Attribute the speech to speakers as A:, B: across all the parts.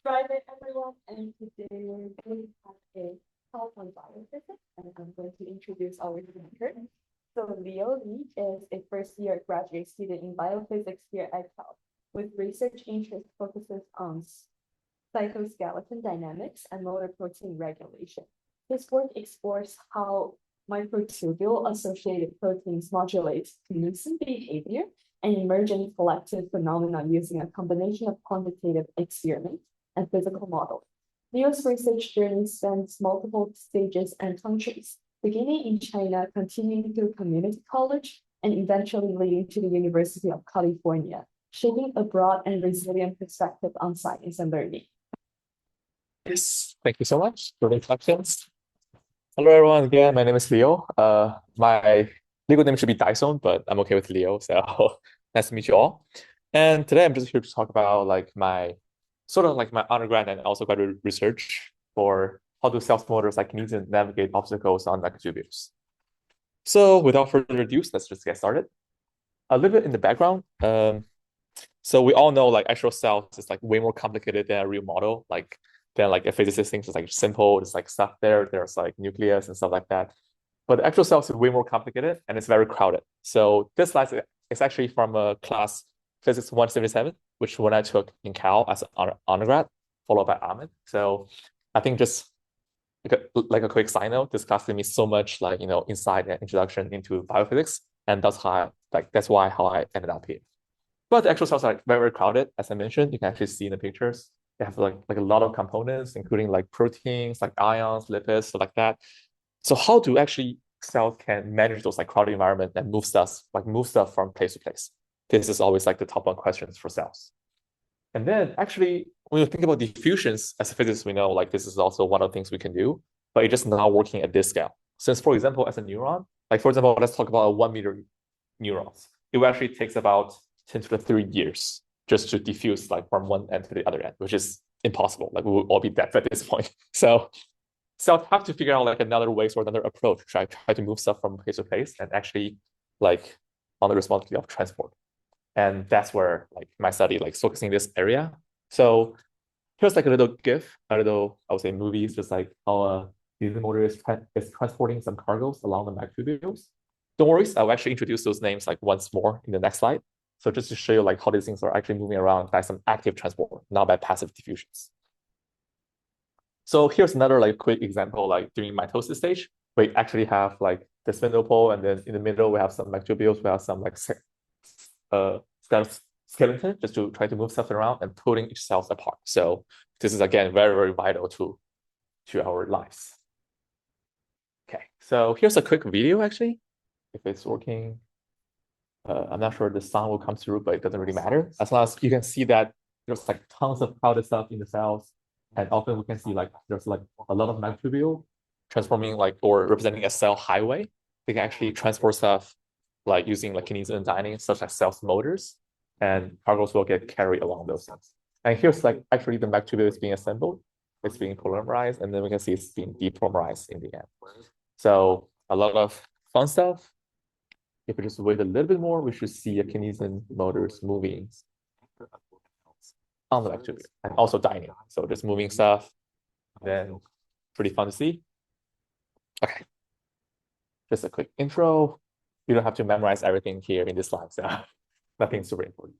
A: Friday, everyone, and today we're going to have a talk on biophysics, and I'm going to introduce our speaker. So Leo Lee is a first-year graduate student in biophysics here at Cal, with research interest focuses on cytoskeleton dynamics and motor protein regulation. His work explores how microtubule-associated proteins modulate kinesin behavior and emergent collective phenomena using a combination of quantitative experiments and physical modeling. Leo's research journey spans multiple stages and countries, beginning in China, continuing through community college, and eventually leading to the University of California, shaping a broad and resilient perspective on science and learning.
B: Yes, thank you so much for the introductions. Hello, everyone. Again, my name is Leo. My legal name should be Daisong, but I'm okay with Leo. So nice to meet you all. And today I'm just here to talk about my undergrad and also graduate research for how do cells motors like Kinesin navigate obstacles on microtubules. So without further ado, let's just get started. A little bit in the background. So we all know actual cells is way more complicated than a real model. Then a physicist thinks it's simple, it's stuff there's nucleus and stuff like that. But the actual cells is way more complicated and it's very crowded. So this slide is actually from a class physics 177, which one I took in Cal as an undergrad, followed by Ahmed. So I think just a quick side note, this class gave me so much insight and introduction into biophysics, and that's how I ended up here. But the actual cells are very, very crowded. As I mentioned, you can actually see in the pictures. They have a lot of components, including proteins, ions, lipids, stuff like that. So how do actually cells can manage those crowded environment and move stuff from place to place? This is always the top one questions for cells. And then actually, when you think about diffusions, as a physicist, we know this is also one of the things we can do, but it's just not working at this scale. Since, for example, as a neuron, for example, let's talk about a 1 meter neurons. It actually takes about 10 to the 3 years just to diffuse from one end to the other end, which is impossible. We will all be dead at this point. So cells have to figure out another ways or another approach, try to move stuff from place to place and actually on the responsibility of transport. And that's where my study focusing this area. So here's a little GIF, a little I would say movies, just how the motor is transporting some cargoes along the microtubules. Don't worry, I'll actually introduce those names once more in the next slide. So just to show you how these things are actually moving around by some active transport, not by passive diffusions. So here's another quick example, during mitosis stage, we actually have the spindle pole, and then in the middle we have some microtubules, we have some skeleton just to try to move stuff around and pulling each cells apart. So this is again very, very vital to our lives. Okay, so here's a quick video actually, if it's working. I'm not sure the sound will come through, but it doesn't really matter. As long as you can see that there's tons of crowded stuff in the cells. And often we can see there's a lot of microtubule transforming or representing a cell highway. They can actually transport stuff using kinesin and dynein, such as cells motors, and cargoes will get carried along those cells. And here's actually the microtubule is being assembled. It's being polymerized, and then we can see it's being depolymerized in the end. So a lot of fun stuff. If we just wait a little bit more, we should see a kinesin motors moving on the microtubule and also dynein. So just moving stuff, then pretty fun to see. Okay, just a quick intro. You don't have to memorize everything here in this slide, so nothing super important.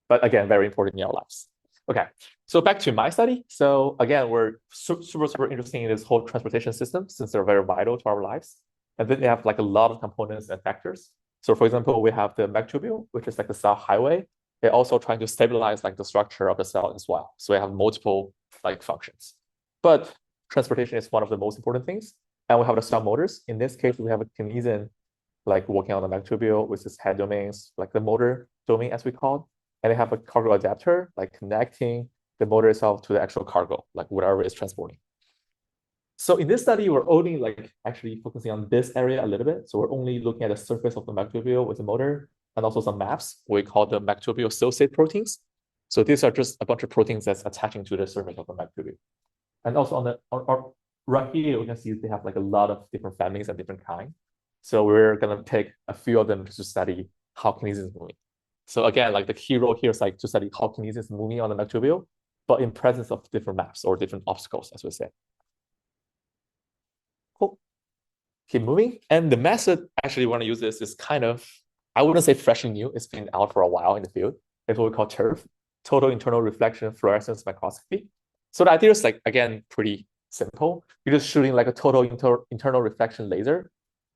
B: But again, very important in our lives. Okay, so back to my study. So again, we're super interested in this whole transportation system since they're very vital to our lives. And then they have a lot of components and factors. So for example, we have the microtubule, which is the cell highway. They're also trying to stabilize the structure of the cell as well. So we have multiple functions. But transportation is one of the most important things. And we have the cell motors. In this case, we have a kinesin working on the microtubule, which is head domains, the motor domain as we call it. And they have a cargo adapter, connecting the motor itself to the actual cargo, whatever it's transporting. So in this study, we're only actually focusing on this area a little bit. So we're only looking at the surface of the microtubule with the motor and also some maps we call the microtubule associated proteins. So these are just a bunch of proteins that's attaching to the surface of the microtubule. And also on right here, we can see they have a lot of different families and different kinds. So we're gonna take a few of them to study how kinesin is moving. So again, the key role here is to study how kinesin is moving on the microtubule, but in presence of different maps or different obstacles, as we said. Cool. Keep moving. And the method actually want to use this is kind of, I wouldn't say freshly new. It's been out for a while in the field. It's what we call TIRF, total internal reflection fluorescence microscopy. So the idea is like, again, pretty simple. You're just shooting like a total internal reflection laser.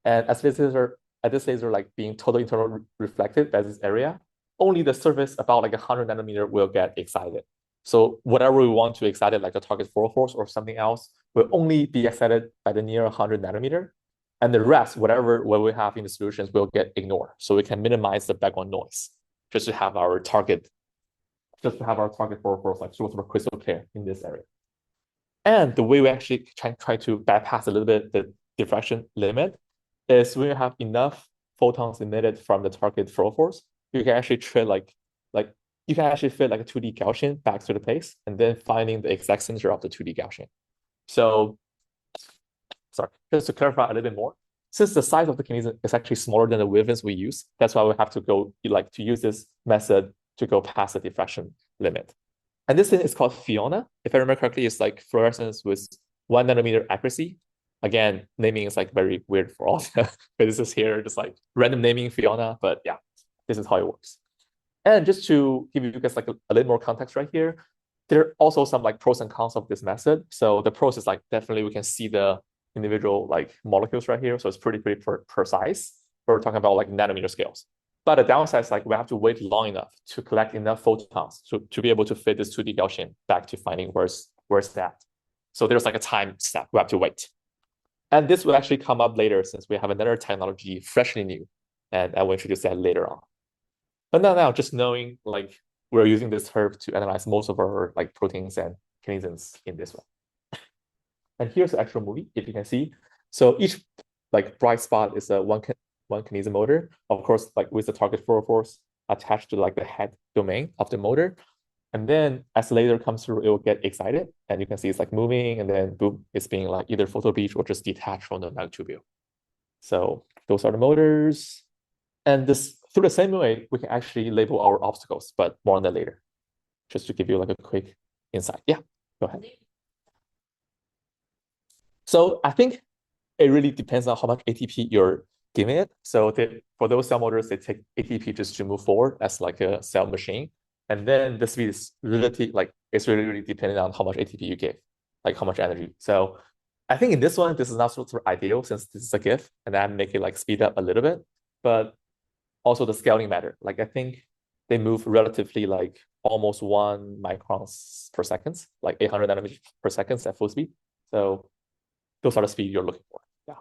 B: And as this laser like being total internal reflected by this area, only the surface about like 100 nanometer will get excited. So whatever we want to excite it, like the target fluorophores or something else, will only be excited by the near 100 nanometer. And the rest, whatever what we have in the solutions, will get ignored. So we can minimize the background noise just to have our target fluorophores like sort of crystal clear in this area. And the way we actually try to bypass a little bit the diffraction limit is when you have enough photons emitted from the target fluorophores, you can actually fit like you can actually fit like a 2D Gaussian back to the place and then finding the exact center of the 2D Gaussian. So, sorry, just to clarify a little bit more, since the size of the kinesin is actually smaller than the wavelengths we use, that's why we have to go to use this method to go past the diffraction limit. And this thing is called Fiona. If I remember correctly, it's like fluorescence with 1 nanometer accuracy. Again, naming is like very weird for all the physicists here, just like random naming Fiona, but yeah, this is how it works. And just to give you guys like a little more context right here, there are also some like pros and cons of this method. So the pros is like definitely we can see the individual like molecules right here. So it's pretty precise. We're talking about like nanometer scales. But the downside is like we have to wait long enough to collect enough photons to be able to fit this 2D Gaussian back to finding where's that. So there's like a time step we have to wait. And this will actually come up later since we have another technology freshly new, and I will introduce that later on. But now just knowing like we're using this herb to analyze most of our like proteins and kinesins in this one. And here's the actual movie, if you can see. So each like bright spot is a one kinesin motor, of course, like with the target fluorophores attached to like the head domain of the motor. And then as the laser comes through, it will get excited. And you can see it's like moving and then boom, it's being like either photo bleached or just detached from the microtubule. So those are the motors. And this through the same way, we can actually label our obstacles, but more on that later. Just to give you like a quick insight. Yeah, go ahead. So I think it really depends on how much ATP you're giving it. So for those cell motors, they take ATP just to move forward as like a cell machine. And then the speed is it's really dependent on how much ATP you give, like how much energy. So I think in this one, this is not sort of ideal since this is a GIF and I make it like speed up a little bit, but also the scaling matter. Like I think they move relatively like almost 1 microns per second, like 800 nanometers per second at full speed. So those are the speed you're looking for. Yeah.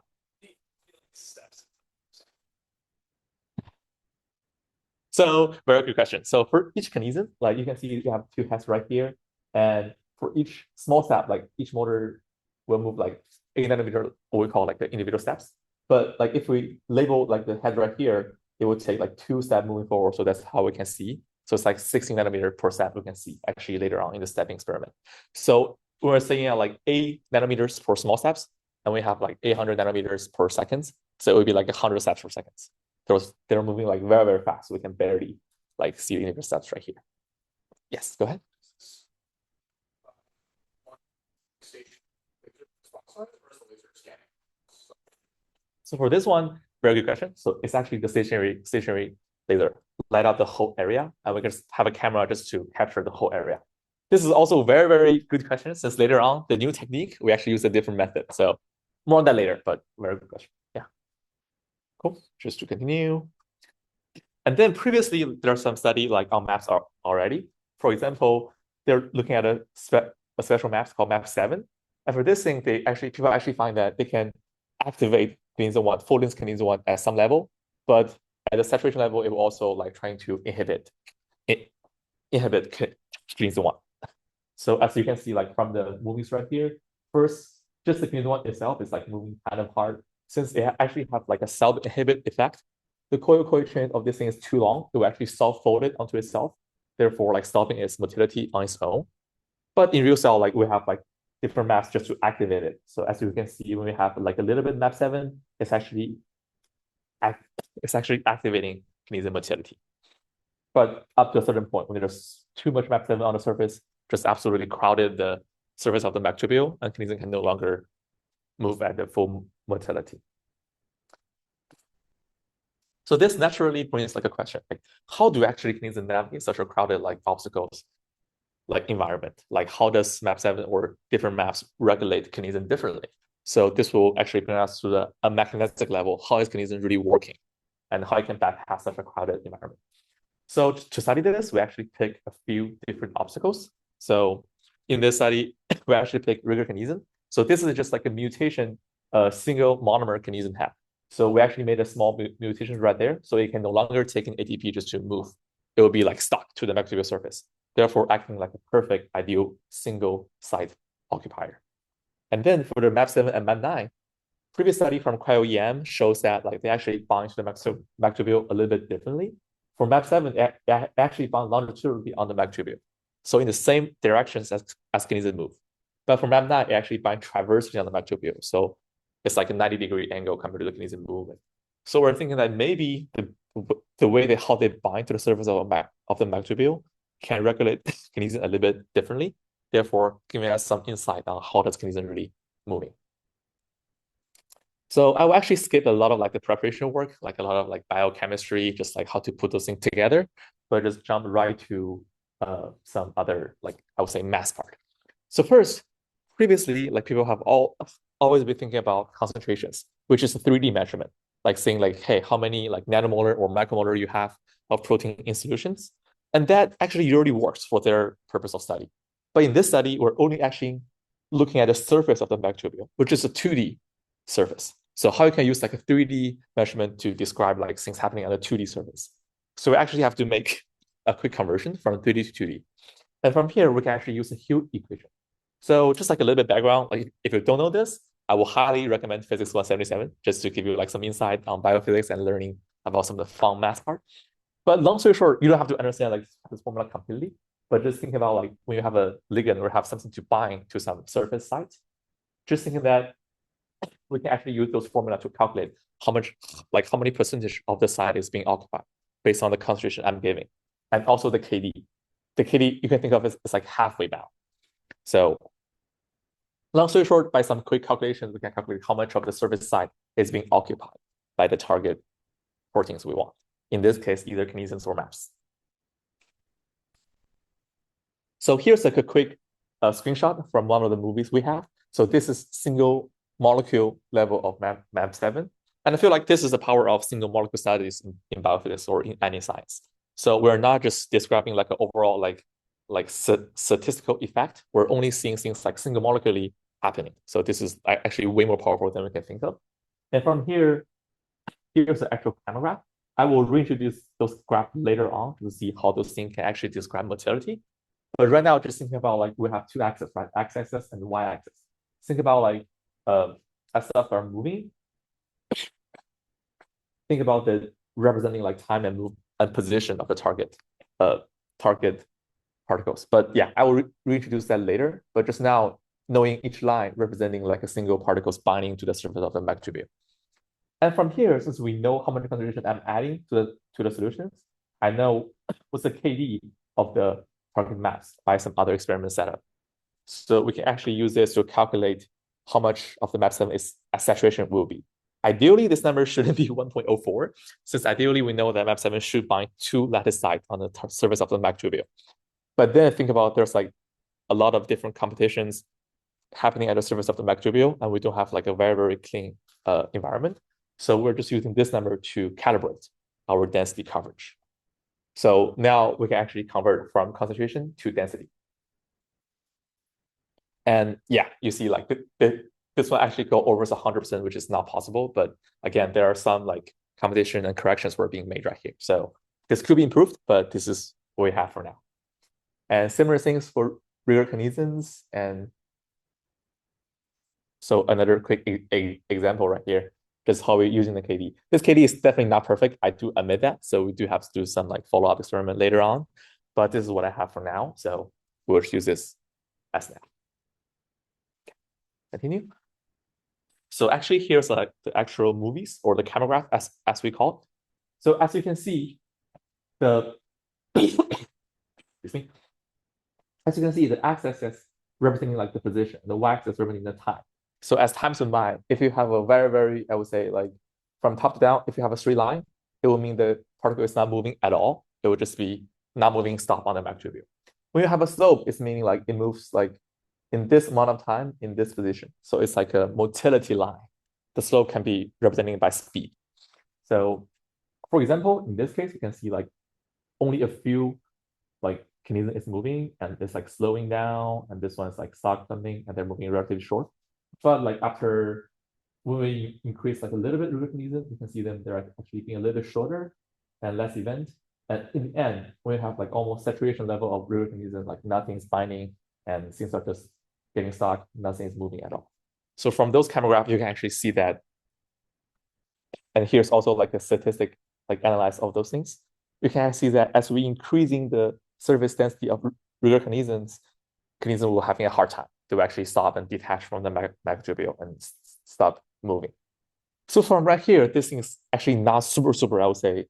B: So very good question. So for each kinesin, like you can see you have 2 heads right here. And for each small step, like each motor will move like 8 nanometer, what we call like the individual steps. But like if we label like the head right here, it would take like 2 steps moving forward. So that's how we can see. So it's like 16 nanometer per step we can see actually later on in the stepping experiment. So we're saying like 8 nanometers for small steps, and we have like 800 nanometers per second. So it would be like 100 steps per second. They're moving like very fast. So we can barely like see the individual steps right here. Yes, go ahead. So for this one, very good question. So it's actually the stationary laser light up the whole area, and we can just have a camera just to capture the whole area. This is also a very good question since later on the new technique we actually use a different method. So more on that later, but very good question. Yeah. Cool. Just to continue. And then previously there's some study like on maps already. For example, they're looking at a special map called map 7. And for this thing, people actually find that they can activate kinesin 1, full length kinesin 1 at some level, but at the saturation level, it will also like trying to inhibit kinesin 1. So as you can see, like from the movies right here, first, just the kinesin 1 itself is like moving kind of hard. Since it actually have like a self-inhibit effect, the coil chain of this thing is too long. It will actually self-fold it onto itself, therefore like stopping its motility on its own. But in real cell, like we have like different maps just to activate it. So as you can see, when we have like a little bit map 7, it's actually activating kinesin motility. But up to a certain point, when there's too much map 7 on the surface, just absolutely crowded the surface of the microtubule, and kinesin can no longer move at the full motility. So this naturally brings like a question, like how do actually kinesin navigate such a crowded like obstacles like environment? Like how does map7 or different maps regulate kinesin differently? So this will actually bring us to a mechanistic level. How is kinesin really working, and how it can bypass such a crowded environment? So to study this, we actually pick a few different obstacles. So in this study, we actually pick rigor kinesin. So this is just like a mutation, a single monomer kinesin have. So we actually made a small mutation right there, so it can no longer take an ATP just to move. It will be like stuck to the microtubule surface, therefore acting like a perfect ideal single site occupier. And then for the map7 and map9, previous study from cryo-EM shows that like they actually bind to the microtubule a little bit differently. For map7, it actually bound longitudinally on the microtubule, so in the same directions as kinesin move. But for map9, it actually binds transversely on the microtubule, so it's like a 90-degree angle compared to the kinesin movement. So we're thinking that maybe the way how they bind to the surface of the microtubule can regulate kinesin a little bit differently, therefore giving us some insight on how does kinesin really moving. So I will actually skip a lot of like the preparation work, like a lot of like biochemistry, just like how to put those things together, but just jump right to some other, like I would say, mass part. So first, previously, like people have always been thinking about concentrations, which is a 3D measurement, like saying like, hey, how many like nanomolar or micromolar you have of protein in solutions. And that actually already works for their purpose of study. But in this study, we're only actually looking at the surface of the microtubule, which is a 2D surface. So how you can use like a 3D measurement to describe like things happening on a 2D surface. So we actually have to make a quick conversion from 3D to 2D. And from here, we can actually use a Hughes equation. So just like a little bit background, like if you don't know this, I will highly recommend Physics 177, just to give you like some insight on biophysics and learning about some of the fun math part. But long story short, you don't have to understand like this formula completely, but just think about like when you have a ligand or have something to bind to some surface site, just thinking that we can actually use those formula to calculate how many percentage of the site is being occupied based on the concentration I'm giving. And also the KD. The KD you can think of as like halfway bound. So long story short, by some quick calculations, we can calculate how much of the surface site is being occupied by the target proteins we want. In this case, either kinesins or maps. So here's like a quick screenshot from one of the movies we have. So this is single molecule level of map7. And I feel like this is the power of single molecule studies in biophysics or in any science. So we're not just describing like an overall like statistical effect. We're only seeing things like single molecularly happening. So this is actually way more powerful than we can think of. And from here, here's the actual panel graph. I will reintroduce those graphs later on to see how those things can actually describe motility. But right now, just thinking about like we have two axes, right? X-axis and Y-axis. Think about like as stuff are moving. Think about the representing like time and move and position of the target particles. But yeah, I will reintroduce that later. But just now, knowing each line representing like a single particles binding to the surface of the microtubule. And from here, since we know how many concentration I'm adding to the solutions, I know what's the KD of the target mass by some other experiment setup. So we can actually use this to calculate how much of the map7 is saturation will be. Ideally, this number shouldn't be 1.04, since ideally we know that map7 should bind two lattice sites on the surface of the microtubule. But then think about there's like a lot of different competitions happening at the surface of the microtubule, and we don't have like a very, very clean environment. So we're just using this number to calibrate our density coverage. So now we can actually convert from concentration to density. And yeah, you see like this one actually go over 100%, which is not possible. But again, there are some like competition and corrections were being made right here. So this could be improved, but this is what we have for now. And similar things for rigor kinesins. And so another quick example right here, just how we're using the KD. This KD is definitely not perfect. I do admit that. So we do have to do some like follow-up experiment later on, but this is what I have for now. So we'll just use this as now. Continue. So actually here's like the actual movies or the camera graph as we call it. So as you can see, the excuse me. As you can see, the x-axis is representing like the position, the y-axis representing the time. So as time goes by, if you have a very, I would say like from top to down, if you have a straight line, it will mean the particle is not moving at all. It will just be not moving, stop on the microtubule. When you have a slope, it's meaning like it moves like in this amount of time in this position. So it's like a motility line. The slope can be represented by speed. So for example, in this case, you can see like only a few like Kinesin is moving and it's like slowing down, and this one is like stock something and they're moving relatively short. But like after when we increase like a little bit Kinesin, you can see them they're actually being a little bit shorter and less event. And in the end, when you have like almost saturation level of Kinesin, like nothing's binding and things are just getting stuck, nothing is moving at all. So from those camera graphs, you can actually see that. And here's also like a statistic like analyze of those things. You can see that as we increasing the surface density of regular Kinesins will having a hard time to actually stop and detach from the microtubule and stop moving. So from right here, this thing is actually not super, I would say,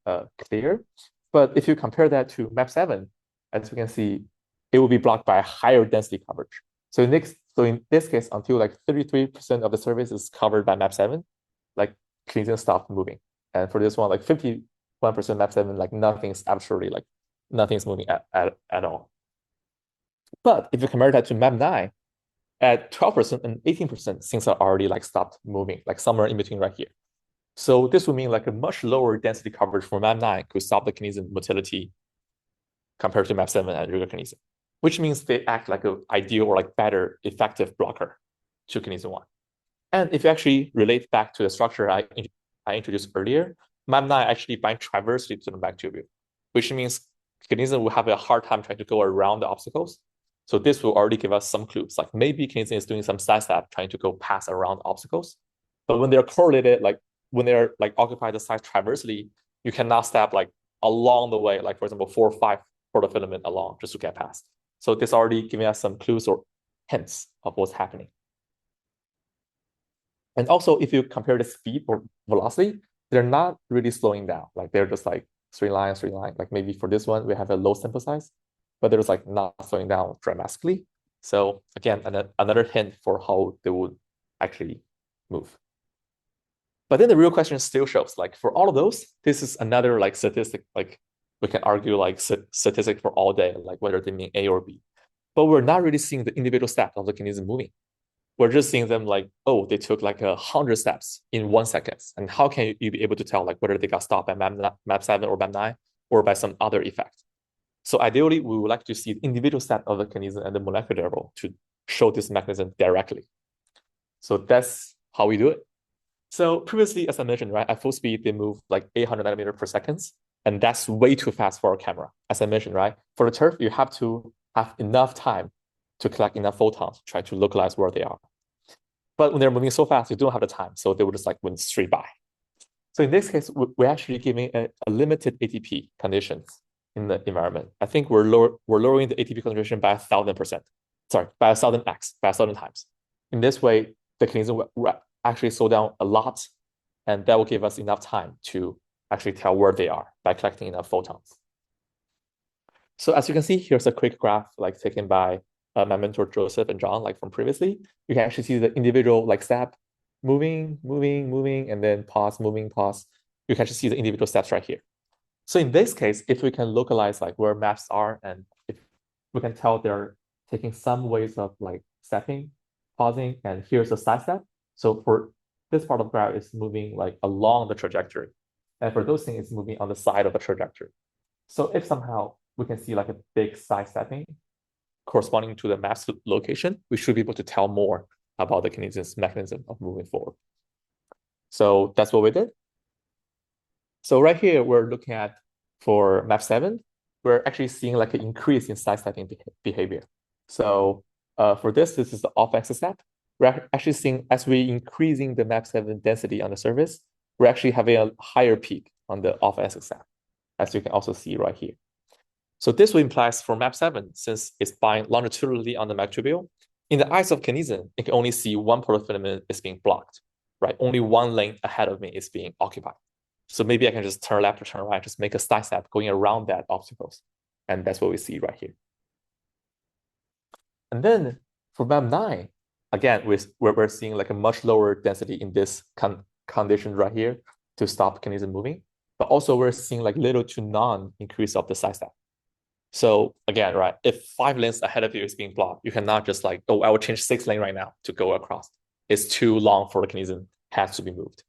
B: clear. But if you compare that to map 7, as you can see, it will be blocked by a higher density coverage. So in this case, until like 33% of the surface is covered by map 7, like Kinesin stopped moving. And for this one, like 51% map 7, like nothing's moving at all. But if you compare that to map 9, at 12% and 18%, things are already like stopped moving, like somewhere in between right here. So this would mean like a much lower density coverage for map 9 could stop the Kinesin motility compared to map 7 and regular Kinesin, which means they act like an ideal or like better effective blocker to Kinesin 1. And if you actually relate back to the structure I introduced earlier, map 9 actually binds transversely to the microtubule, which means Kinesin will have a hard time trying to go around the obstacles. So this will already give us some clues, like maybe Kinesin is doing some sidestep trying to go pass around obstacles. But when they're correlated, like when they're like occupy the side transversely, you cannot step like along the way, like for example, 4 or 5 photofilament along just to get past. So this already giving us some clues or hints of what's happening. And also, if you compare the speed or velocity, they're not really slowing down. Like they're just like straight line. Like maybe for this one, we have a low sample size, but there's like not slowing down dramatically. So again, another hint for how they would actually move. But then the real question still shows, like for all of those, this is another like statistic, like we can argue like statistic for all day, like whether they mean A or B. But we're not really seeing the individual steps of the Kinesin moving. We're just seeing them like, oh, they took like 100 steps in 1 second. And how can you be able to tell like whether they got stopped by map 7 or map 9 or by some other effect? So ideally, we would like to see the individual step of the Kinesin at the molecular level to show this mechanism directly. So that's how we do it. So previously, as I mentioned, right, at full speed, they move like 800 nanometers per second. And that's way too fast for our camera. As I mentioned, right, for the turf, you have to have enough time to collect enough photons to try to localize where they are. But when they're moving so fast, you don't have the time. So they will just like went straight by. So in this case, we're actually giving a limited ATP conditions in the environment. I think we're lowering the ATP concentration by 1,000%. Sorry, by 1,000x, by 1,000 times. In this way, the Kinesin will actually slow down a lot, and that will give us enough time to actually tell where they are by collecting enough photons. So as you can see, here's a quick graph like taken by my mentor Joseph and John, like from previously. You can actually see the individual like step moving, and then pause, moving, pause. You can actually see the individual steps right here. So in this case, if we can localize like where maps are, and if we can tell they're taking some ways of like stepping, pausing, and here's a side step. So for this part of the graph, it's moving like along the trajectory. And for those things, it's moving on the side of the trajectory. So if somehow we can see like a big side stepping corresponding to the map's location, we should be able to tell more about the Kinesin's mechanism of moving forward. So that's what we did. So right here, we're looking at for map 7, we're actually seeing like an increase in side stepping behavior. So for this is the off-axis step. We're actually seeing as we increasing the map 7 density on the surface, we're actually having a higher peak on the off-axis step, as you can also see right here. So this implies for map 7, since it's bind longitudinally on the microtubule, in the eyes of Kinesin, it can only see one photofilament is being blocked, right? Only one lane ahead of me is being occupied. So maybe I can just turn left or turn right, just make a side step going around that obstacles. And that's what we see right here. And then for MAP9, again, we're seeing like a much lower density in this condition right here to stop kinesin moving. But also we're seeing like little to none increase of the side step. So again, right, if 5 lanes ahead of you is being blocked, you cannot just like, oh, I will change 6 lane right now to go across. It's too long for the kinesin has to be moved.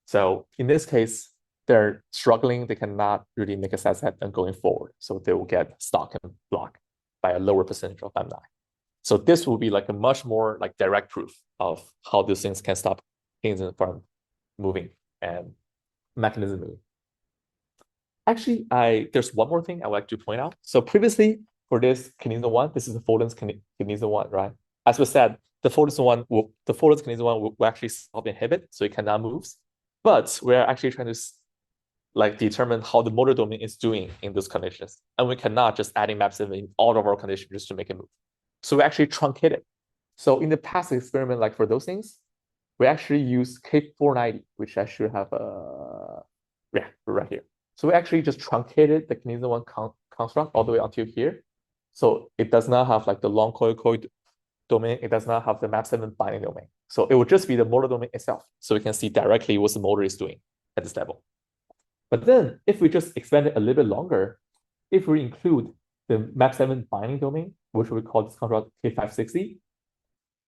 B: So in this case, they're struggling. They cannot really make a side step and going forward. So they will get stuck and blocked by a lower percentage of MAP9. So this will be like a much more like direct proof of how these things can stop kinesin from moving and mechanism moving. Actually, there's one more thing I would like to point out. So previously for this kinesin one, this is the Fulton's kinesin one, right? As we said, the Fulton's kinesin one will actually stop inhibit, so it cannot move. But we're actually trying to like determine how the motor domain is doing in those conditions. And we cannot just adding MAP7 in all of our conditions just to make it move. So we actually truncate it. So in the past experiment, like for those things, we actually use K490, which I should have, yeah, right here. So we actually just truncated the kinesin one construct all the way until here. So it does not have like the long coil domain. It does not have the MAP7 binding domain. So it would just be the motor domain itself. So we can see directly what the motor is doing at this level. But then if we just expand it a little bit longer, if we include the MAP7 binding domain, which we call this construct K560,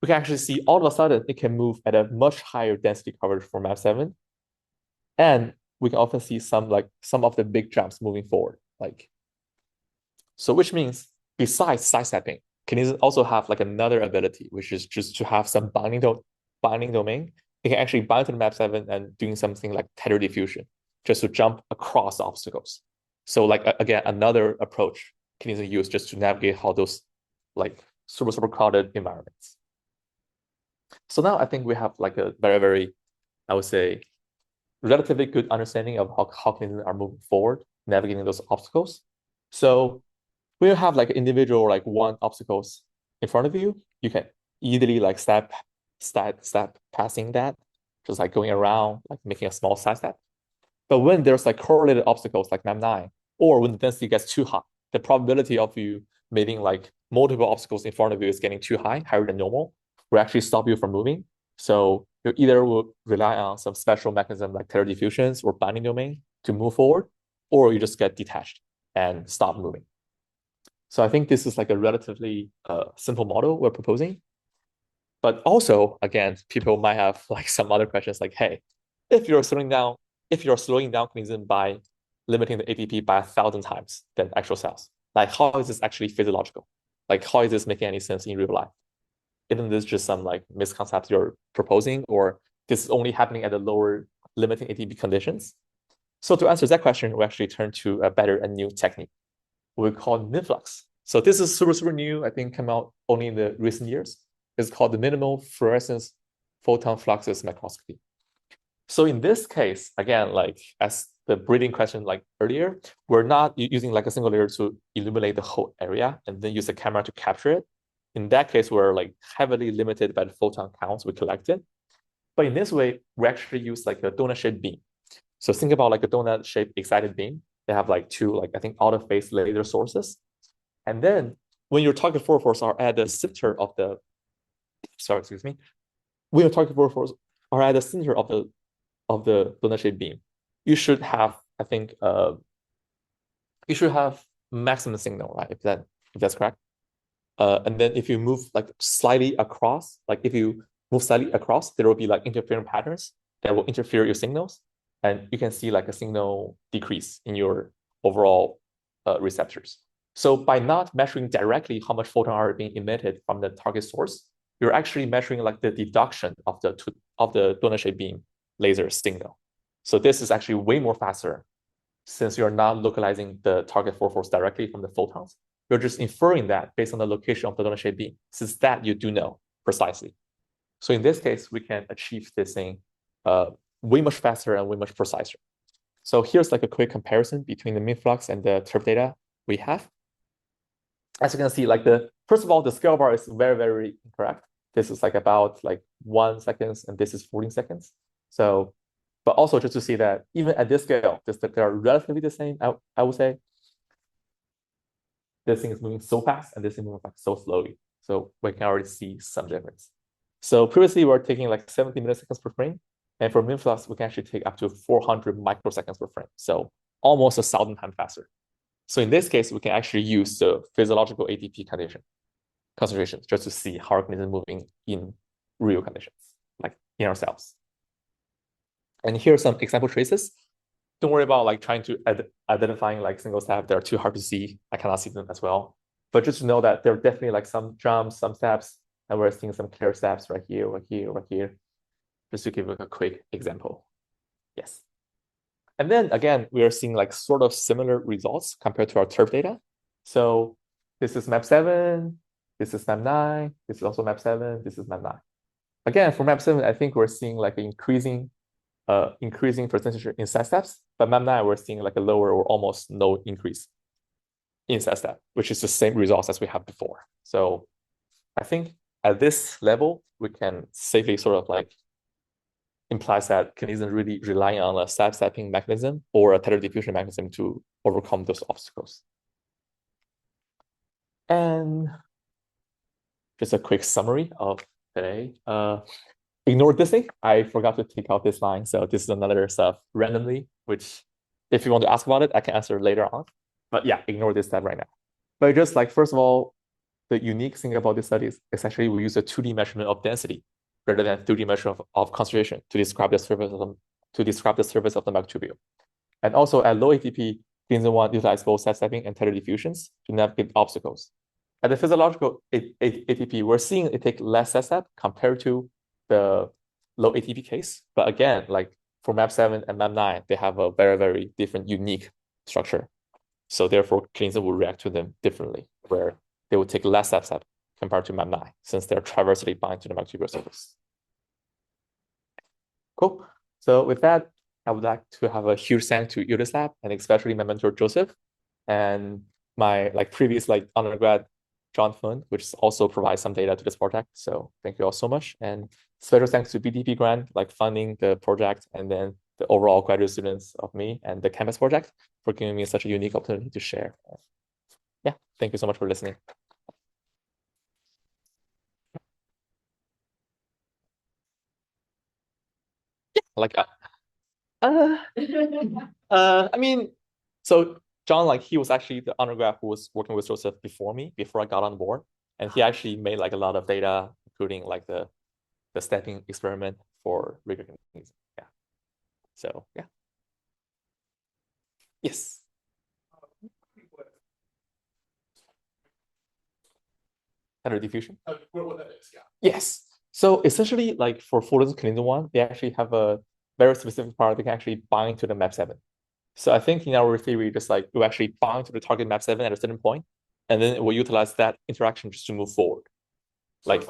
B: we can actually see all of a sudden it can move at a much higher density coverage for MAP7. And we can often see some of the big jumps moving forward. So which means besides sidestepping, kinesin also have like another ability, which is just to have some binding domain. It can actually bind to the MAP7 and doing something like tether diffusion, just to jump across obstacles. So like again, another approach kinesin use just to navigate how those like super crowded environments. So now I think we have like a very, I would say, relatively good understanding of how kinesin are moving forward, navigating those obstacles. So when you have like individual like one obstacles in front of you, you can easily like step passing that, just like going around, like making a small side step. But when there's like correlated obstacles like MAP9, or when the density gets too high, the probability of you meeting like multiple obstacles in front of you is getting too high, higher than normal, will actually stop you from moving. So you either will rely on some special mechanism like tether diffusions or binding domain to move forward, or you just get detached and stop moving. So I think this is like a relatively simple model we're proposing. But also, again, people might have like some other questions like, hey, if you're slowing down kinesin by limiting the ATP by 1,000 times than actual cells, like how is this actually physiological? Like how is this making any sense in real life? Isn't this just some like misconception you're proposing, or this is only happening at the lower limiting ATP conditions? So to answer that question, we actually turn to a better and new technique we call minflux. So this is super new. I think came out only in the recent years. It's called the minimal fluorescence photon fluxes microscopy. So in this case, again, like as the breathing question like earlier, we're not using like a single layer to illuminate the whole area and then use a camera to capture it. In that case, we're like heavily limited by the photon counts we collected. But in this way, we actually use like a donut-shaped beam. So think about like a donut-shaped excited beam. They have like two, like I think out-of-phase laser sources. And then when your target fluorophores are at the center of the, when your target fluorophores are at the center of the donut-shaped beam, you should have, I think, you should have maximum signal, right? If that's correct. And then if you move like slightly across, there will be like interference patterns that will interfere your signals. And you can see like a signal decrease in your overall receptors. So by not measuring directly how much photon are being emitted from the target source, you're actually measuring like the deduction of the donut-shaped beam laser signal. So this is actually way more faster since you're not localizing the target fluorophores directly from the photons. You're just inferring that based on the location of the donut-shaped beam, since that you do know precisely. So in this case, we can achieve this thing way much faster and way much preciser. So here's like a quick comparison between the minflux and the TURF data we have. As you can see, like first of all, the scale bar is very incorrect. This is like about like 1 second, and this is 14 seconds. So, but also just to see that even at this scale, they are relatively the same, I would say. This thing is moving so fast, and this thing is moving so slowly. So we can already see some difference. So previously we were taking like 70 milliseconds per frame. And for min-flux, we can actually take up to 400 microseconds per frame. So almost 1,000 times faster. So in this case, we can actually use the physiological ATP concentrations just to see how our kinesin is moving in real conditions, like in our cells. And here are some example traces. Don't worry about like trying to identifying like single step. They're too hard to see. I cannot see them as well. But just to know that there are definitely like some jumps, some steps, and we're seeing some clear steps right here, right here, right here. Just to give a quick example. Yes. And then again, we are seeing like sort of similar results compared to our TURF data. So this is map 7, this is map 9, this is also map 7, this is map 9. Again, for map 7, I think we're seeing like an increasing percentage in side steps, but map 9, we're seeing like a lower or almost no increase in side step, which is the same results as we have before. So I think at this level, we can safely sort of like implies that kinesin really relying on a sidestepping mechanism or a tether diffusion mechanism to overcome those obstacles. And just a quick summary of today. Ignore this thing. I forgot to take out this line. So this is another stuff randomly, which if you want to ask about it, I can answer later on. But yeah, ignore this step right now. But just like, first of all, the unique thing about this study is actually we use a 2D measurement of density rather than 3D measurement of concentration to describe the surface of the microtubule. And also at low ATP, kinesin 1 utilize both sidestepping and tether diffusions to navigate obstacles. At the physiological ATP, we're seeing it take less sidestep compared to the low ATP case. But again, like for map 7 and map 9, they have a very, very different, unique structure. So therefore, kinesin will react to them differently, where they will take less sidestep compared to map 9, since they're transversely bind to the microtubular surface. Cool. So with that, I would like to have a huge thank to Lab and especially my mentor Joseph and my like previous like undergrad John Fund, which also provides some data to this project. So thank you all so much. And special thanks to BDP grant, like funding the project, and then the overall graduate students of me and the campus project for giving me such a unique opportunity to share. Yeah, thank you so much for listening. Yeah, like uh, I mean, so John, like he was actually the undergrad who was working with Joseph before me, before I got on board. And he actually made like a lot of data, including like the stepping experiment for rigor kinesis. Yeah. So yeah. Yes. Under diffusion. What that is, yeah. Yes. So essentially, like for photos kinesin 1, they actually have a very specific part that can actually bind to the map 7. So I think in our theory, just like we actually bind to the target map 7 at a certain point, and then we'll utilize that interaction just to move forward. Like,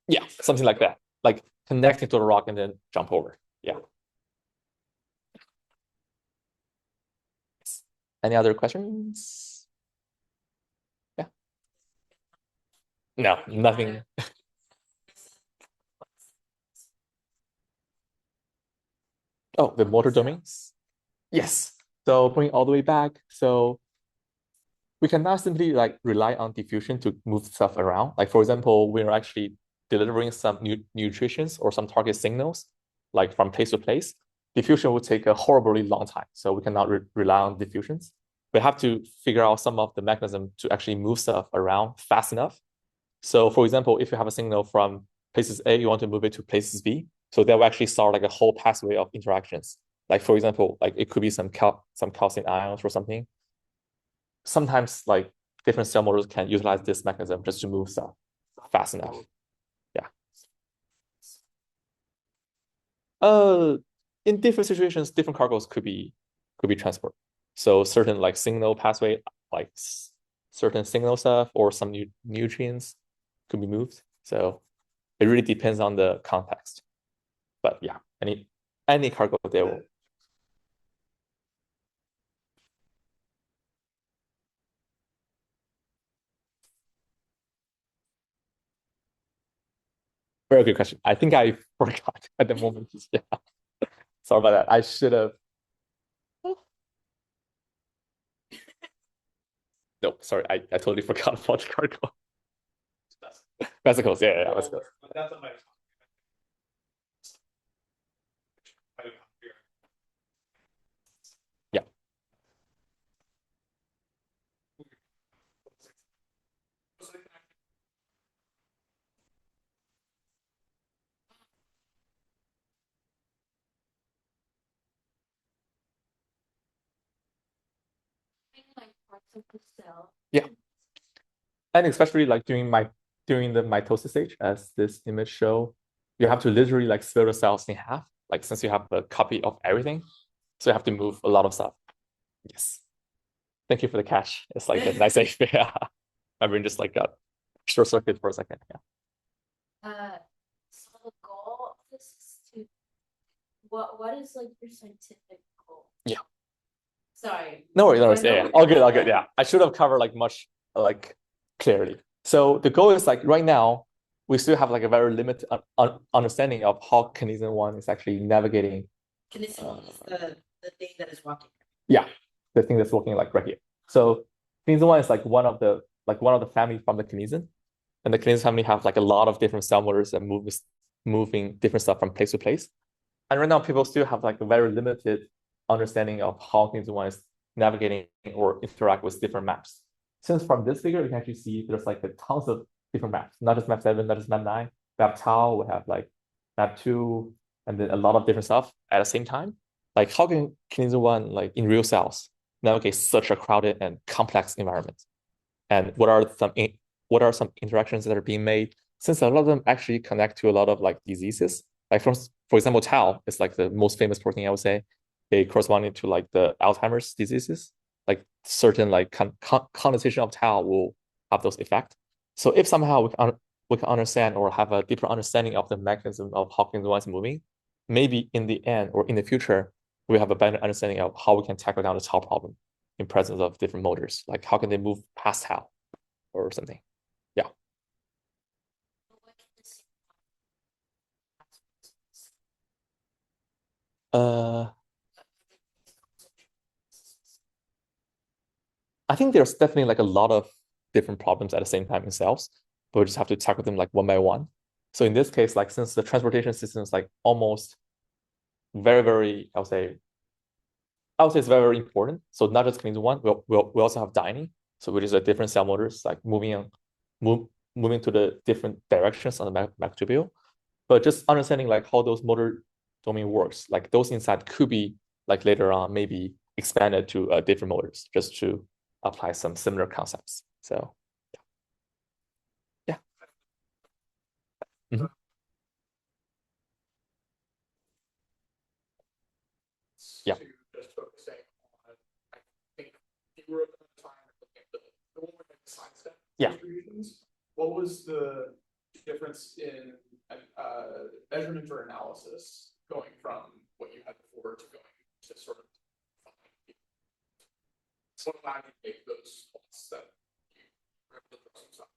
B: yeah, something like that. Like connecting to the rock and then jump over. Yeah. Any other questions? Yeah. No, nothing. Oh, the motor domains? Yes. So bring all the way back. So we can now simply like rely on diffusion to move stuff around. Like for example, we're actually delivering some nutritions or some target signals, like from place to place. Diffusion will take a horribly long time. So we cannot rely on diffusions. We have to figure out some of the mechanism to actually move stuff around fast enough. So for example, if you have a signal from places A, you want to move it to places B. So that will actually start like a whole pathway of interactions. Like for example, like it could be some calcium ions or something. Sometimes like different cell models can utilize this mechanism just to move stuff fast enough. Yeah. In different situations, different cargoes could be transported. So certain like signal pathway, like certain signal stuff or some nutrients could be moved. So it really depends on the context. But yeah, any cargo they will. Very good question. I think I forgot at the moment. Yeah. Sorry about that. I should have. No, sorry, I totally forgot about the cargo. Vesicles, yeah, vesicles. Yeah.
A: Like parts of the cell.
B: Yeah. And especially like during the mitosis stage, as this image show, you have to literally like split the cells in half, like since you have a copy of everything. So you have to move a lot of stuff. Yes. Thank you for the catch. It's like a nice yeah. My brain just like got short circuit for a second. Yeah.
A: So the goal of this is to what is like your scientific goal?
B: Yeah.
A: Sorry.
B: No worries, no worries. Yeah, all good, all good. Yeah. I should have covered like much like clearly. So the goal is like right now, we still have like a very limited understanding of how Kinesin 1 is actually navigating.
C: Kinesin is the thing that is walking.
B: Yeah, the thing that's walking like right here. So Kinesin 1 is like one of the family from the Kinesin. And the Kinesin family have like a lot of different cell motors and moving different stuff from place to place. And right now people still have like a very limited understanding of how Kinesin 1 is navigating or interact with different maps. Since from this figure, you can actually see there's like tons of different maps, not just map 7, not just map 9. We have tau, we have like map 2, and then a lot of different stuff at the same time. Like how can Kinesin 1 like in real cells navigate such a crowded and complex environment? And what are some interactions that are being made? Since a lot of them actually connect to a lot of like diseases. Like for example, tau is like the most famous protein, I would say. It corresponding to like the Alzheimer's diseases. Like certain like connotation of tau will have those effects. So if somehow we can understand or have a deeper understanding of the mechanism of how Kinesin 1 is moving, maybe in the end or in the future, we have a better understanding of how we can tackle down the tau problem in presence of different motors. Like how can they move past tau or something? Yeah. I think there's definitely like a lot of different problems at the same time in cells, but we just have to tackle them like one by one. So in this case, like since the transportation system is like almost very, very, I would say it's very, very important. So not just Kinesin 1, we also have dining. So which is a different cell motors like moving to the different directions on the microtubule. But just understanding like how those motor domain works, like those insights could be like later on maybe expanded to different motors just to apply some similar concepts. So yeah. Mhm. Yeah.
D: Just focusing on, I think you were at the time looking at the one with the side step
B: Yeah.
D: distributions. What was the difference in measurement or analysis going from what you had before to going to sort of what allowed you to make those points that you were able to throw some stuff?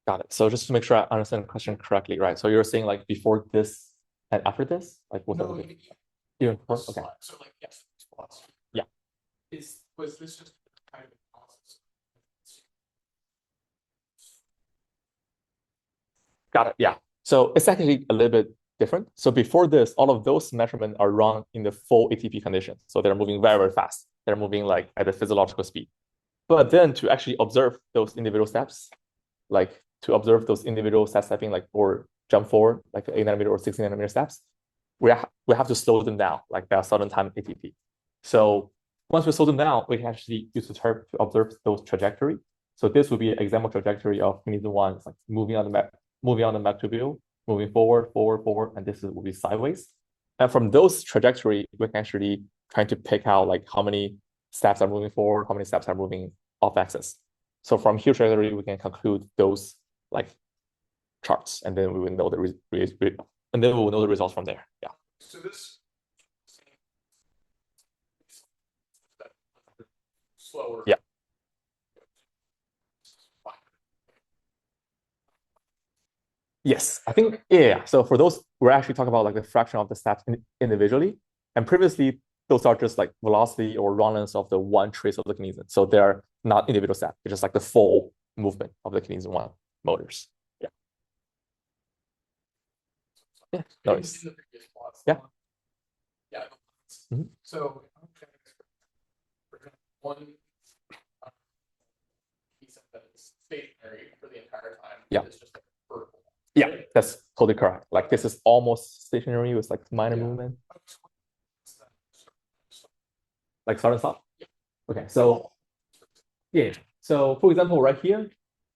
B: Got it. So just to make sure I understand the question correctly, right? So you're saying like before this and after this, like what?
D: No,
B: even before? Okay.
D: So like yes,
B: yeah.
D: Was this just kind of analysis?
B: Got it. Yeah. So it's actually a little bit different. So before this, all of those measurements are run in the full ATP condition. So they're moving very, very fast. They're moving like at a physiological speed. But then to actually observe those individual steps, like to observe those individual step stepping, like or jump forward, like 8 nanometer or 16 nanometer steps, we have to slow them down, like by a certain time ATP. So once we slow them down, we can actually use the term to observe those trajectory. So this would be an example trajectory of Kinesin 1, like moving on the microtubule, moving forward, and this will be sideways. And from those trajectory, we can actually try to pick out like how many steps are moving forward, how many steps are moving off axis. So from here trajectory, we can conclude those like charts, and then we will know the results from there. Yeah.
D: So this slower.
B: Yeah. Yes, I think, yeah. So for those, we're actually talking about like the fraction of the steps individually. And previously, those are just like velocity or run length of the one trace of the kinesin. So they're not individual steps. It's just like the full movement of the kinesin 1 motors. Yeah. Yeah, no
D: In
B: worries.
D: the previous plots.
B: Yeah.
D: Yeah.
B: Mhm.
D: So, for example, one piece that is stationary for the entire time.
B: Yeah.
D: Is just like vertical.
B: Yeah, that's totally correct. Like this is almost stationary with like minor
D: Yeah.
B: movement. Like start and stop?
D: Yeah.
B: Okay, so yeah. So for example, right here,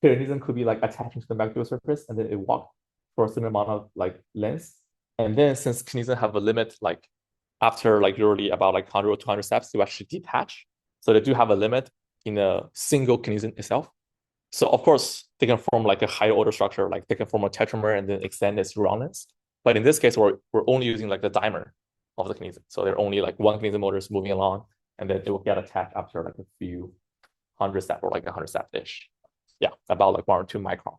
B: kinesin could be like attaching to the microtubular surface and then it walk for a certain amount of like length. And then since kinesin have a limit, like after like usually about like 100 or 200 steps, to actually detach. So they do have a limit in a single kinesin itself. So of course, they can form like a higher order structure, like they can form a tetramer and then extend its roundness. But in this case, we're only using like the dimer of the kinesin. So they're only like one kinesin motor is moving along, and then it will get attached after like a few hundred step or like 100 step-ish. Yeah, about like 1 or 2 micron.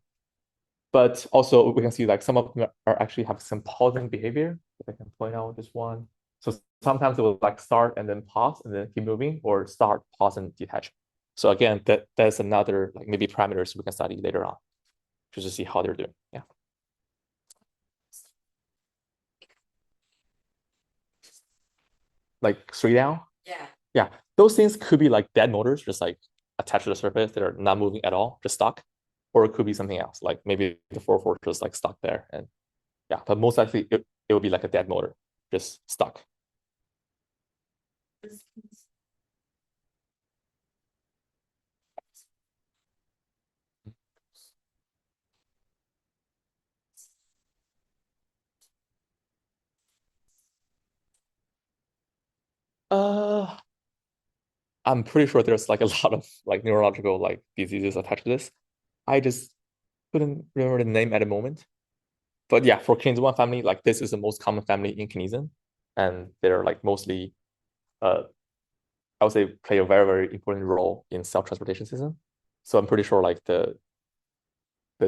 B: But also we can see like some of them are actually have some pausing behavior. If I can point out this one. So sometimes it will like start and then pause and then keep moving, or start, pause, and detach. So again, that's another like maybe parameters we can study later on, just to see how they're doing. Yeah. Like 3 down.
C: Yeah.
B: Yeah, those things could be like dead motors, just like attached to the surface that are not moving at all, just stuck, or it could be something else, like maybe the 4 just like stuck there, and yeah, but most likely it will be like a dead motor, just stuck. I'm pretty sure there's like a lot of like neurological like diseases attached to this. I just couldn't remember the name at the moment. But yeah, for Kinesin 1 family, like this is the most common family in Kinesin. And they're like mostly I would say play a very, very important role in cell transportation system. So I'm pretty sure like the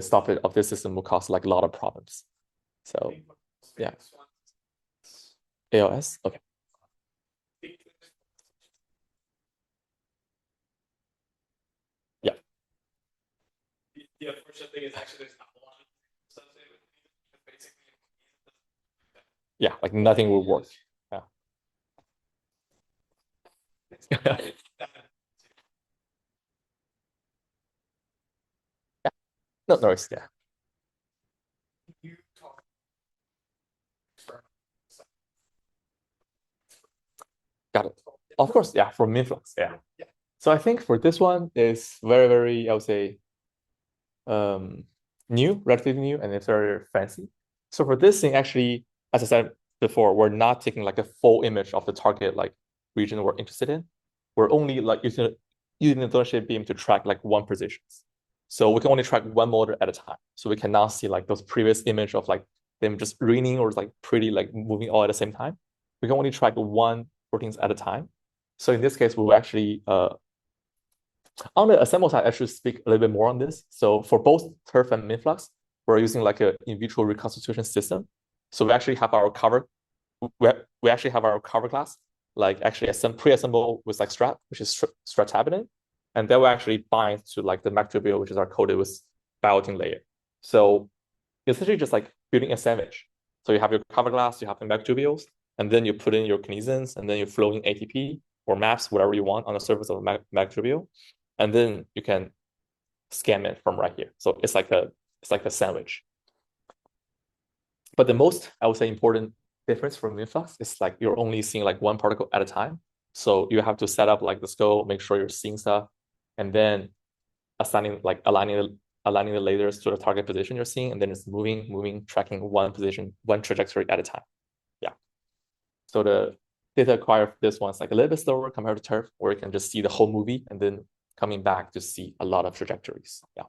B: stoppage of this system will cause like a lot of problems. So yeah. ALS? Okay. Yeah.
D: The unfortunate thing is actually there's not a lot of associated with it. Basically,
B: Yeah, like nothing will work. Yeah. No, no worries. Yeah.
D: you talk
B: Got it. Of course, yeah, for Minflux, yeah.
D: Yeah.
B: So I think for this one is very, very, I would say, new, relatively new, and it's very fancy. So for this thing, actually, as I said before, we're not taking like a full image of the target like region we're interested in. We're only like using the differential beam to track like one position. So we can only track one motor at a time. So we cannot see like those previous image of like them just raining or like pretty like moving all at the same time. We can only track one proteins at a time. So in this case, we will actually on the assemble side, I should speak a little bit more on this. So for both TURF and Minflux, we're using like a in vitro reconstitution system. So we actually have our cover, we actually have our cover class, like actually pre-assembled with like strap, which is stratabinin, and that will actually bind to like the microtubule, which is our coated with biotin layer. So essentially just like building a sandwich. So you have your cover glass, you have the microtubules, and then you put in your kinesins, and then you flow in ATP or MAPS, whatever you want on the surface of the microtubule, and then you can scan it from right here. So it's like a sandwich. But the most, I would say, important difference from Minflux is like you're only seeing like one particle at a time. So you have to set up like the scope, make sure you're seeing stuff, and then aligning the lasers to the target position you're seeing, and then it's moving, tracking one position, one trajectory at a time. Yeah. So the data acquired for this one's like a little bit slower compared to TURF, where you can just see the whole movie and then coming back to see a lot of trajectories. Yeah.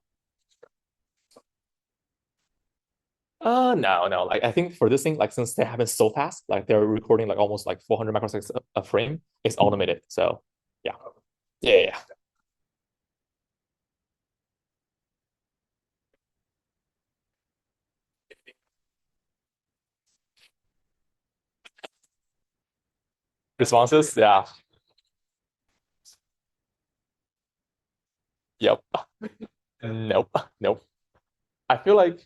B: No. Like I think for this thing, like since they happen so fast, like they're recording like almost like 400 microseconds a frame, it's automated. So yeah. Responses, yeah. Yep. Nope, nope. I feel like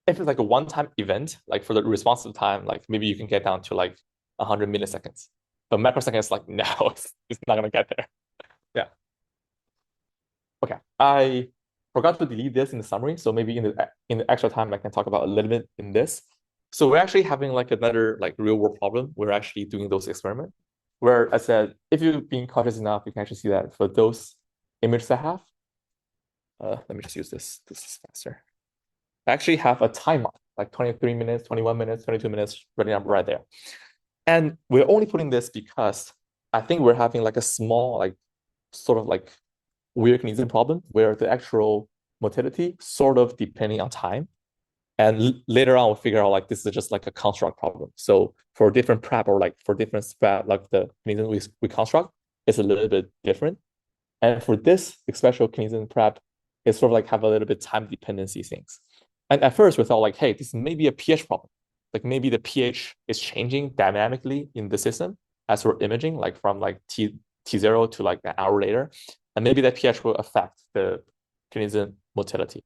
B: if it's like a one-time event, like for the responsive time, like maybe you can get down to like 100 milliseconds. But microseconds, like no, it's not gonna get there. Yeah. Okay. I forgot to delete this in the summary, so maybe in the extra time I can talk about a little bit in this. So we're actually having like another like real world problem. We're actually doing those experiments where I said if you've been cautious enough, you can actually see that for those images I have. Let me just use this. This is faster. I actually have a timer, like 23 minutes, 21 minutes, 22 minutes, running up right there. And we're only putting this because I think we're having like a small, like sort of like weird Kinesin problem where the actual motility sort of depending on time. And later on, we'll figure out like this is just like a construct problem. So for different prep or like for different spread, like the Kinesin we construct, it's a little bit different. And for this special Kinesin prep, it's sort of like have a little bit time dependency things. And at first we thought like, hey, this may be a pH problem. Like maybe the pH is changing dynamically in the system as we're imaging, like from like T0 to like an hour later. And maybe that pH will affect the Kinesin motility.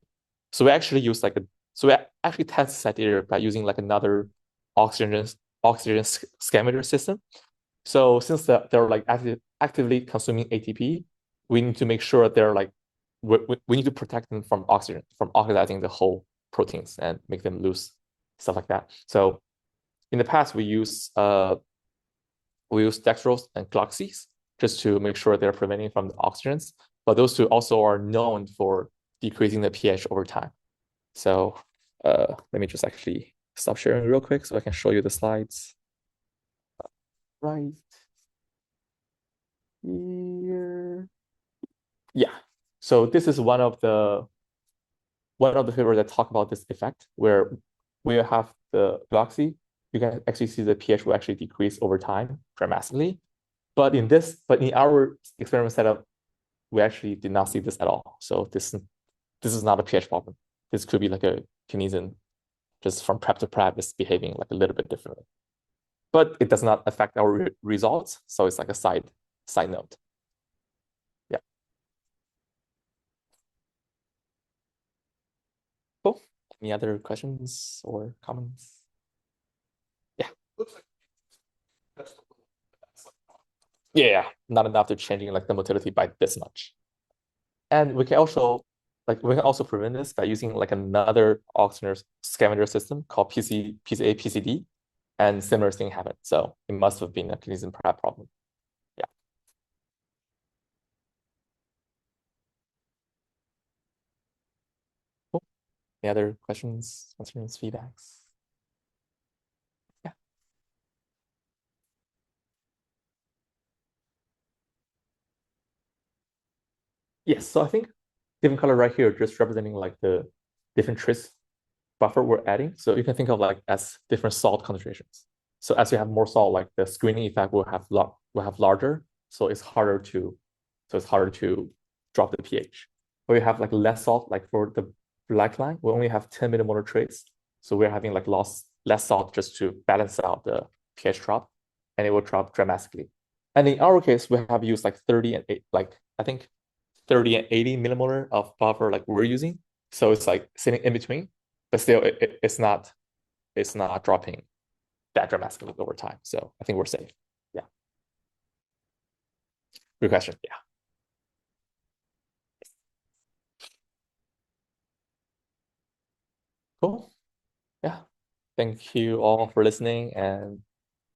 B: So we actually use like so we actually test that data by using like another oxygen scavenger system. So since they're like actively consuming ATP, we need to make sure they're like we need to protect them from oxygen, from oxidizing the whole proteins and make them loose, stuff like that. So in the past, we use dextrose and glucoses just to make sure they're preventing from the oxygens. But those two also are known for decreasing the pH over time. So let me just actually stop sharing real quick so I can show you the slides. Right here. Yeah. So this is one of the papers that talk about this effect where we have the glucose, you can actually see the pH will actually decrease over time dramatically. But in our experiment setup, we actually did not see this at all. So this is not a pH problem. This could be like a Kinesin just from prep to prep is behaving like a little bit differently. But it does not affect our results. So it's like a side note. Yeah. Cool. Any other questions or comments? Yeah.
D: Looks like that's like
B: Yeah, not enough to changing like the motility by this much. And we can also prevent this by using like another oxygen scavenger system called PCA PCD, and similar thing happened. So it must have been a Kinesin prep problem. Yeah. Cool. Any other questions, concerns, feedbacks? Yeah. Yes. So I think different color right here just representing like the different trace buffer we're adding. So you can think of like as different salt concentrations. So as you have more salt, like the screening effect will have larger. So it's harder to drop the pH. Or you have like less salt, like for the black line, we only have 10 millimolar trace. So we're having like less salt just to balance out the pH drop, and it will drop dramatically. And in our case, we have used like 30 and 8, like I think 30 and 80 millimolar of buffer like we're using. So it's like sitting in between, but still it's not dropping that dramatically over time. So I think we're safe. Yeah. Good question. Yeah. Cool. Yeah. Thank you all for listening, and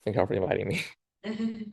B: thank you all for inviting me.